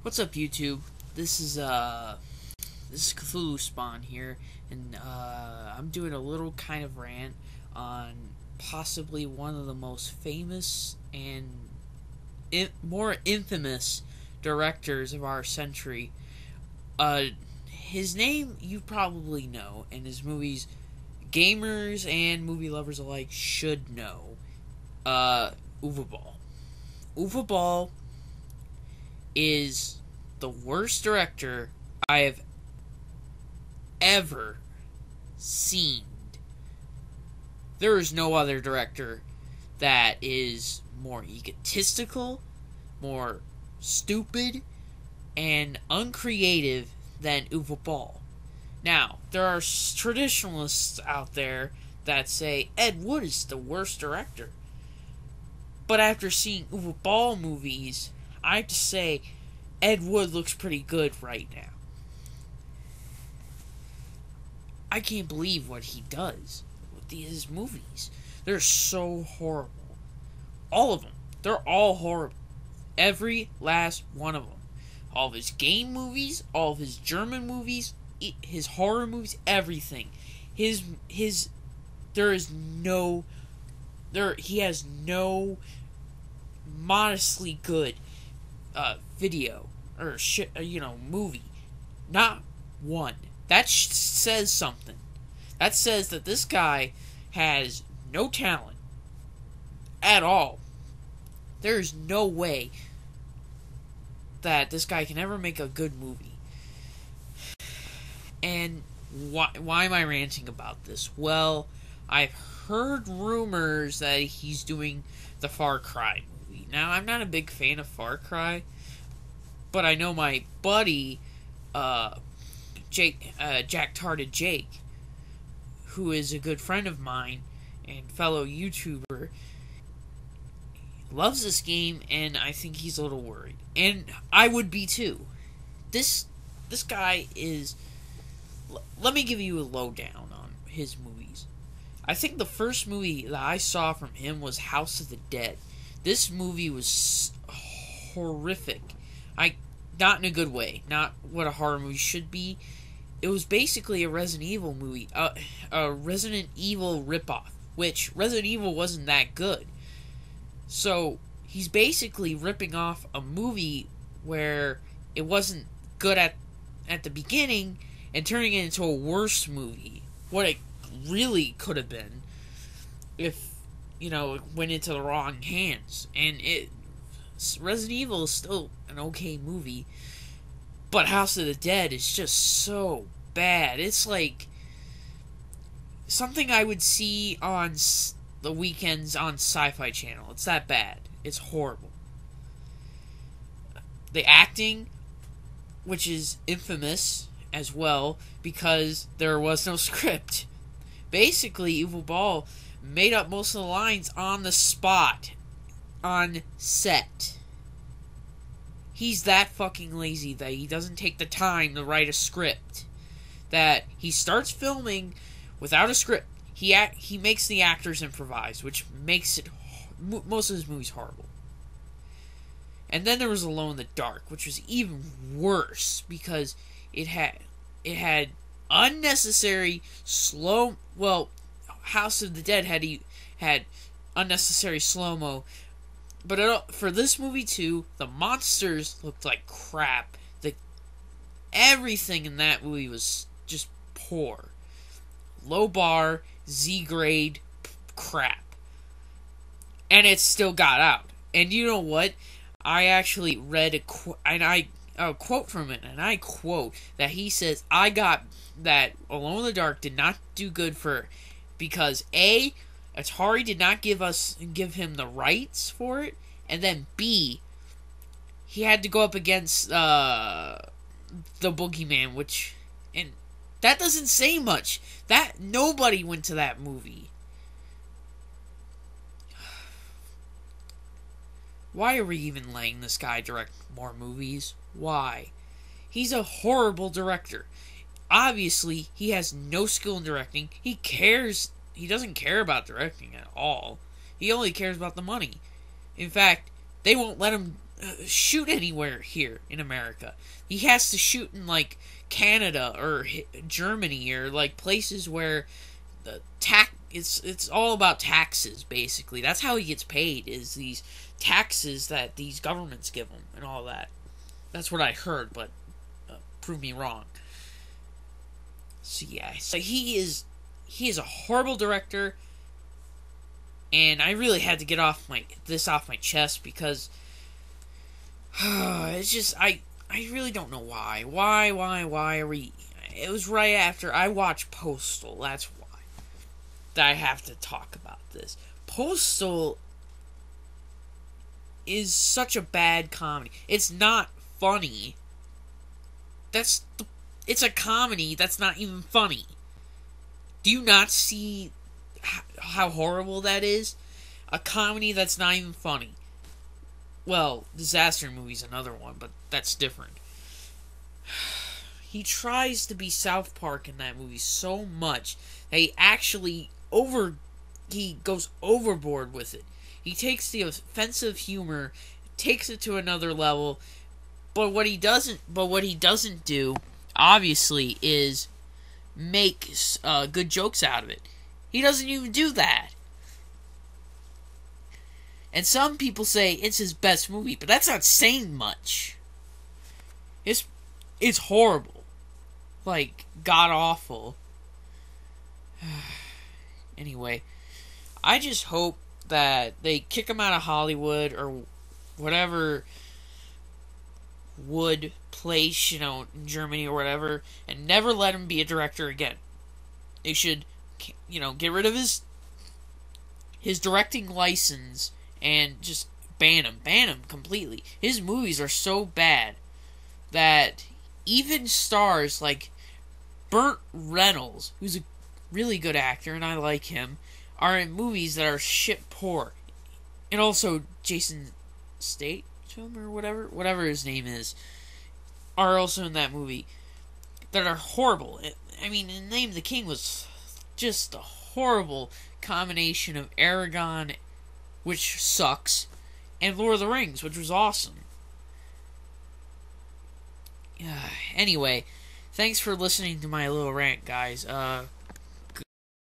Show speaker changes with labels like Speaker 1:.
Speaker 1: What's up, YouTube? This is Cthulhu Spawn here, and I'm doing a little kind of rant on possibly one of the most famous and more infamous directors of our century. His name you probably know, and his movies gamers and movie lovers alike should know. Uwe Boll. Uwe Boll is the worst director I have ever seen. There is no other director that is more egotistical, more stupid, and uncreative than Uwe Boll. Now, there are traditionalists out there that say Ed Wood is the worst director. But after seeing Uwe Boll movies, I have to say Ed Wood looks pretty good right now. I can't believe what he does with his movies. They're so horrible. All of them. They're all horrible. Every last one of them. All of his game movies, all of his German movies, his horror movies, everything. He has no modestly good video or movie. Not one. That says something. That says that this guy has no talent at all. There is no way that this guy can ever make a good movie. And why am I ranting about this? Well, I've heard rumors that he's doing the Far Cry movie. Now, I'm not a big fan of Far Cry, but I know my buddy, Jack Tarded Jake, who is a good friend of mine and fellow YouTuber, loves this game, and I think he's a little worried. And I would be too. This guy is... Let me give you a lowdown on his movies. I think the first movie that I saw from him was House of the Dead. This movie was horrific. Not in a good way. Not what a horror movie should be. It was basically a Resident Evil movie. A Resident Evil ripoff. Which, Resident Evil wasn't that good. So, he's basically ripping off a movie where it wasn't good at the beginning and turning it into a worse movie. What it really could have been if, it went into the wrong hands. And Resident Evil is still an okay movie, but House of the Dead is just so bad. It's like something I would see on the weekends on Sci-Fi Channel. It's that bad. It's horrible. The acting, which is infamous as well, because there was no script. Basically, Uwe Boll made up most of the lines on the spot, on set. He's that fucking lazy that he doesn't take the time to write a script. That he starts filming without a script. He makes the actors improvise, which makes it most of his movies horrible. And then there was Alone in the Dark, which was even worse because it had unnecessary House of the Dead had unnecessary slow-mo. But for this movie too, the monsters looked like crap. Everything in that movie was just poor. Low bar, Z-grade crap. And it still got out. And you know what? I actually read a quote from it, and I quote that he says, I got that Alone in the Dark did not do good because A, Atari did not give him the rights for it, and then B, he had to go up against the Boogeyman, and that doesn't say much. That nobody went to that movie. Why are we even letting this guy direct more movies? Why? He's a horrible director. Obviously, he has no skill in directing. He doesn't care about directing at all. He only cares about the money. In fact, they won't let him shoot anywhere here in America. He has to shoot in like Canada or Germany or like places where the it's all about taxes basically. That's how he gets paid, is these taxes that these governments give him and all that. That's what I heard, but prove me wrong. So yeah, so he is a horrible director, and I really had to get this off my chest because it's just I really don't know why. Why are we? It was right after I watched Postal. That's why that I have to talk about this. Postal is such a bad comedy. It's not funny. It's a comedy that's not even funny. Do you not see how horrible that is? A comedy that's not even funny. Well, disaster movie's another one, but that's different. He tries to be South Park in that movie so much that he goes overboard with it. He takes the offensive humor, takes it to another level, but what he doesn't do, obviously, is make good jokes out of it. He doesn't even do that. And some people say it's his best movie, but that's not saying much. It's horrible. Like, god-awful. Anyway, I just hope that they kick him out of Hollywood or whatever wood place, in Germany or whatever, and never let him be a director again. They should, get rid of his directing license and just ban him completely. His movies are so bad that even stars like Burt Reynolds, who's a really good actor and I like him, are in movies that are shit poor. And also Jason Statham or whatever his name is, are also in that movie that are horrible. I mean, The Name of the King was just a horrible combination of Aragon, which sucks, and Lord of the Rings, which was awesome. Anyway, thanks for listening to my little rant, guys.